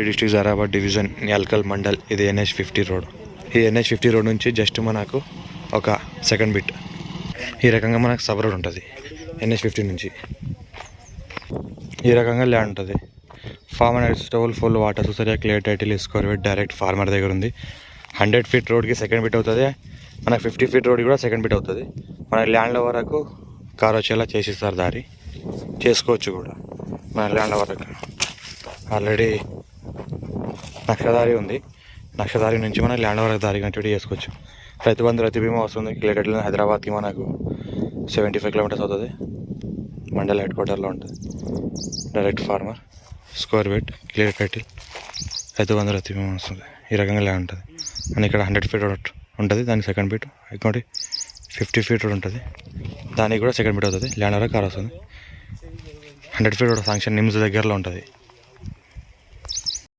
District Zaheerabad division Nyalkal mandal. ఇది NH50 road. ఈ NH50 road నుంచి జస్ట్ మనకు ఒక సెకండ్ బిట్ ఈ రకంగా మనకు సబ్ రోడ్ ఉంటుంది. NH50 నుంచి ఈ రకంగా ల్యాండ్ ఉంటుంది. ఫార్మర్ స్టోల్ ఫుల్ వాటర్ సూసరియా clear title score with direct farmer దగ్గర ఉంది. 100 ఫీట్ రోడ్కి సెకండ్ బిట్ అవుతుంది. మనకు 50 ఫీట్ రోడ్కి కూడా సెకండ్ బిట్ అవుతుంది. మన ల్యాండ్ల వరకు కార్ వచ్చేలా చేసిస్తారు, దారి చేసుకోవచ్చు కూడా. మన ల్యాండ్ల వరకు ఆల్రెడీ నక్షదారి ఉంది. నక్షదారి నుంచి మన ల్యాండ్ వరకు దారి కనెక్టివిటీ చేసుకోవచ్చు. రైతు బంధు రైతు బీమా వస్తుంది. క్లియర్ టైటిల్ హైదరాబాద్కి మనకు 75 కిలోమీటర్స్ అవుతుంది. మండల్ హెడ్ క్వార్టర్లో ఉంటుంది. Direct farmer square bit clear title Rythu Bandhu రైతు బీమా వస్తుంది. ఈ రకంగా ల్యాండ్ ఉంటుంది. మన ఇక్కడ 100 ఫీట్ రోడ్ ఉంటుంది, దానికి సెకండ్ బిట్. ఇంకోటి 50 ఫీట్ రోడ్ ఉంటుంది, దానికి కూడా సెకండ్ బిట్ అవుతుంది. ల్యాండ్ వరకు కార్ వస్తుంది. 100 ఫీట్ రోడ్ శాంక్షన్ నిమ్స్ దగ్గరలో ఉంటుంది.